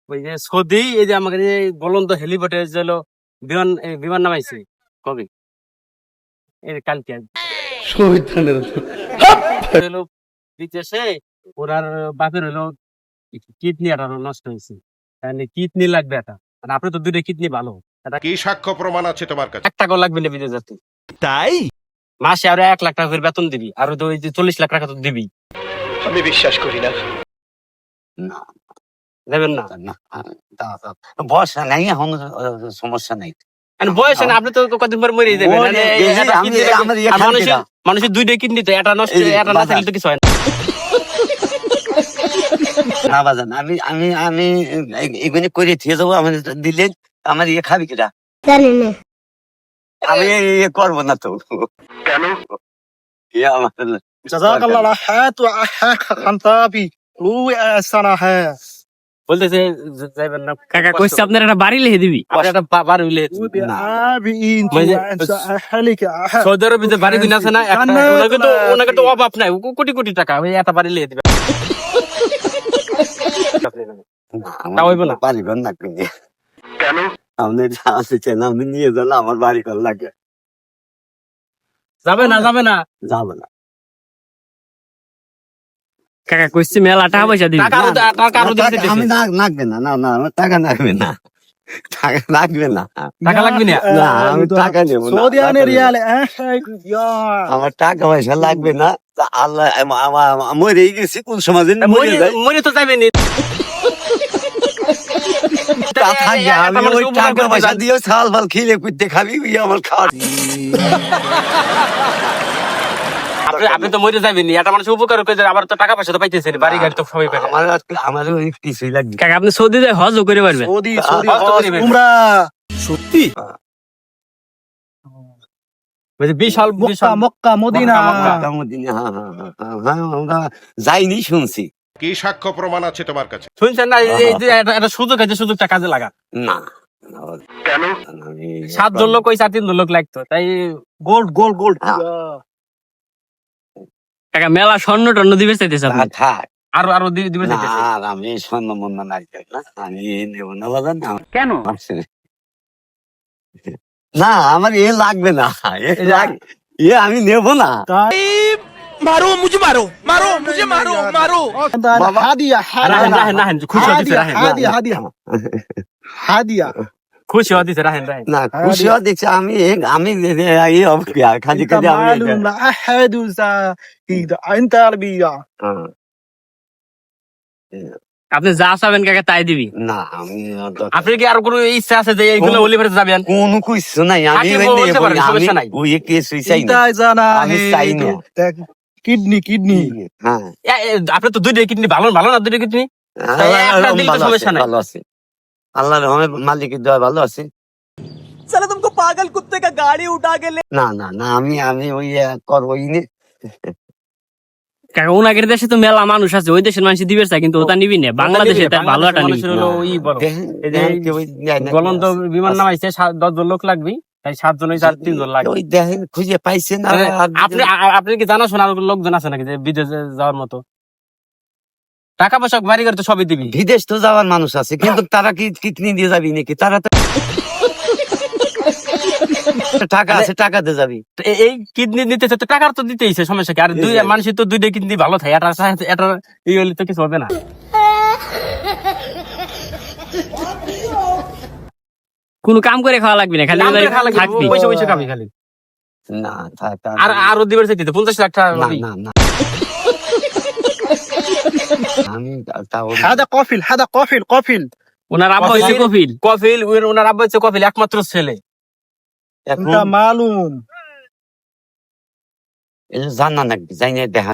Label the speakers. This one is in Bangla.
Speaker 1: ওই যে সৌদি এই যে আমাকে যে বলুন তো হেলিপটে হলো বিমান নামাইছে কবে এই কালকে হলো বিদেশে ওনার বাপের হলো কিডনি একটা নষ্ট হয়েছে কিডনি লাগবে এটা মানে আপনি তো দুইটা কিডনি ভালো এটা
Speaker 2: কি সাক্ষ্য প্রমাণ আছে তোমার কাছে?
Speaker 1: 1 টাকাও লাগবে না বিদেশ যাতে
Speaker 3: তাই
Speaker 1: মাসে আরো 1 লাখ টাকা করে বেতন দিবি আর তো ওই যে 40 লাখ টাকা তো দিবি
Speaker 4: আমি বিশ্বাস করি না।
Speaker 5: না
Speaker 1: দেবেন না
Speaker 5: না বয়স নাই এখন সমস্যা নাই
Speaker 1: বয়স না আপনি তো কদিন পর মরে যাবেন
Speaker 5: মরে গেছি, আমার ইয়ে খাবে না।
Speaker 1: মানুষের দুইটা কিডনি তো এটা নষ্ট এটা না থাকলে তো কিছু হয় না
Speaker 5: না বাজান আমি আমি আমি এগুলি করে দিয়ে যাবো আমার দিলেন আমার ইয়ে খাবি কিনা
Speaker 6: জানি না
Speaker 5: আমি ইয়ে করবো না তো
Speaker 4: কেন?
Speaker 5: ইয়ে আমার
Speaker 7: جزاك الله راحات وأحاك خنطابي وسنة ها
Speaker 1: বলতেছে যাইবেন না
Speaker 8: কাকা কইছে আপনার একটা বাড়ি লিখে দিবি
Speaker 1: আপনি একটা বাড়ি হইলে
Speaker 7: وبأبي أنت
Speaker 1: ما-
Speaker 7: وأنت أهلك
Speaker 1: সৌদি আরবে যে বাড়ি কিনা আছে না ওনাকে তো অভাব নাই কোটি কোটি টাকা ওই একটা বাড়ি লিয়ে দিবে তা হইব না।
Speaker 5: পারিবেন না কিন্তু
Speaker 4: কেন?
Speaker 5: আপনি যা আছে চেন আপনি নিয়ে যান আমার বাড়ি কর লাগে
Speaker 1: যাবে না
Speaker 5: যাবো না
Speaker 8: কাকা কইছে মেলা টাকা পয়সা দিবি
Speaker 1: টাকা আরো দিতে দিতেছে।
Speaker 5: আমি লাগবে না না না আমার টাকা লাগবে না টাকা লাগবে না
Speaker 1: টাকা লাগবে না
Speaker 5: না আমি টাকা নেবো না
Speaker 7: سعودي أنا ريال أحاك يا
Speaker 5: আমার টাকা পয়সা লাগবে না তা আল্লাহ মরে গেছি কোন সমাজে মরে যায়
Speaker 1: মরে তো যাবে নি
Speaker 5: তা থাকবে আমি ওই টাকা পয়সা দিয়ে ছাল ফাল খেলে কুইতে খাবি ওই আমার খাওয়া
Speaker 1: আপনি তো মরে যাবেন এটা মানুষ উপকার করে আবার তো টাকা পয়সা তো পাইতেছে বাড়ি গাড়ি তো সবাই পায়
Speaker 5: আমার ওই কিছুই লাগবে
Speaker 8: কাকা আপনি সৌদি যায় হজও করে পারবেন
Speaker 7: سعودي
Speaker 1: عمرة.
Speaker 7: عمرة
Speaker 3: সত্যি
Speaker 1: বিশাল
Speaker 7: مكة مكة مدينة
Speaker 5: মক্কা, মদিনা, হ্যাঁ, হ্যাঁ, হ্যাঁ, হ্যাঁ, আমরা যাইনি শুনছি
Speaker 2: কি সাক্ষ্য প্রমাণ আছে তোমার কাছে?
Speaker 1: শুনছেন না এই যে একটা সুযোগ আছে সুযোগটা কাজে লাগা
Speaker 5: না
Speaker 4: কেন?
Speaker 5: আমি
Speaker 1: 7 জন লোক ওই 4-3 জন লোক লাগতো তাই
Speaker 7: جولد جولد جولد
Speaker 8: কাকা মেলা স্বর্ণ টর্ণ দিবে চাইতেছে আপনি
Speaker 5: থাক
Speaker 1: আরো দিবে
Speaker 5: না
Speaker 1: চাইতেছে।
Speaker 5: আর আমি স্বর্ণ মন্য নাই না আমি নেব না বাজার না
Speaker 8: কেন
Speaker 5: না আমার এ লাগবে না আমি নেব না
Speaker 3: মারো মুঝে মারো মারো মুঝে মারো মারো
Speaker 7: هادية
Speaker 1: রাহেন রাহেন রাহেন খুশি হতেছে রাহেন
Speaker 7: هادية هادية هادية
Speaker 1: খুশি হতেছে রাহেন রাহেন
Speaker 5: না খুশি হয়ে দেখছি আমি আমি খালি
Speaker 7: أنت
Speaker 5: খালি আমি
Speaker 7: معلوم لا أحد إذا أنت عربية
Speaker 5: হ্যাঁ,
Speaker 8: আপনি যা চাবেন কাকা তাই দিবি
Speaker 5: না আমি
Speaker 1: আপনার কি আর কোনো ইচ্ছা আছে যে এইগুলো অলিভারে যাবেন
Speaker 5: কোনো কিছু নাই আমি
Speaker 1: আগে বলতে পারেন, সমস্যা নাই।
Speaker 5: ওই কিছুই চাই
Speaker 7: أنت
Speaker 5: না
Speaker 7: زنا
Speaker 5: আমি চাই না।
Speaker 7: كدني كدني
Speaker 5: হ্যাঁ
Speaker 1: আপনি তো দুইটা কিডনি ভালো ভালো না দুইটা কিডনি একটা দিলে তো সমস্যা নাই।
Speaker 5: ভালো আছে আল্লাহ রহমে মালিকের দয়া ভালো আছে
Speaker 3: সালা তুমকো পাগল কুত্তে কা গাড়ি উঠা কে
Speaker 5: না না না আমি আমি ওই করবোই নি
Speaker 8: কাকা ওনাগের দেশে তো মেলা মানুষ আছে ওই দেশের মানুষ দিবে চাই কিন্তু ওটা নিবি না বাংলাদেশে তার ভালো একটা নিবি
Speaker 1: মানুষের হলো ওই বড়
Speaker 5: দেখেন,
Speaker 1: এই যে
Speaker 5: দেখেন কেউ যায় না।
Speaker 1: গলন্ত বিমান নামাইছে 10 জন লোক লাগবে তাই 7 জন 3 জন লাগবে
Speaker 5: ওই দেখেন খুঁজে পাইছেন
Speaker 1: আপনি আপনি কি জানা শোনা লোকজন আছে নাকি যে বিদেশে যাওয়ার মতো টাকা পয়সা বাড়ি করে তো সবই দিবি
Speaker 5: বিদেশ তো যাওয়ার মানুষ আছে কিন্তু তারা কি কিডনি দিয়ে যাবি নাকি তারা তো টাকা আছে টাকা দিয়ে যাবি
Speaker 1: তো এই কিডনি নিতে তো টাকার তো দিতেইছে সমস্যা কি আর দুই মানুষের তো দুইটা কিডনি ভালো থাকে এটা এই হলে তো কিছু হবে না
Speaker 8: কোনো কাম করে খাওয়া লাগবে না খালি
Speaker 1: দাম করে খাওয়া লাগবে,
Speaker 8: থাকবি
Speaker 1: পয়সা পয়সা খাবি খালি
Speaker 5: না থাক
Speaker 1: আর আরো দিবার চাইতে 50 লাখ টাকা
Speaker 5: না
Speaker 1: হবেই।
Speaker 5: না না আমি তাও
Speaker 7: هذا قفل هذا قفل قفل
Speaker 8: ওনার আব্বা হইছে কফিল
Speaker 1: কফিল ওনার আব্বা হচ্ছে কফিল একমাত্র ছেলে
Speaker 5: এখন
Speaker 7: أنت معلوم
Speaker 5: জানা নাকি যাই না দেখা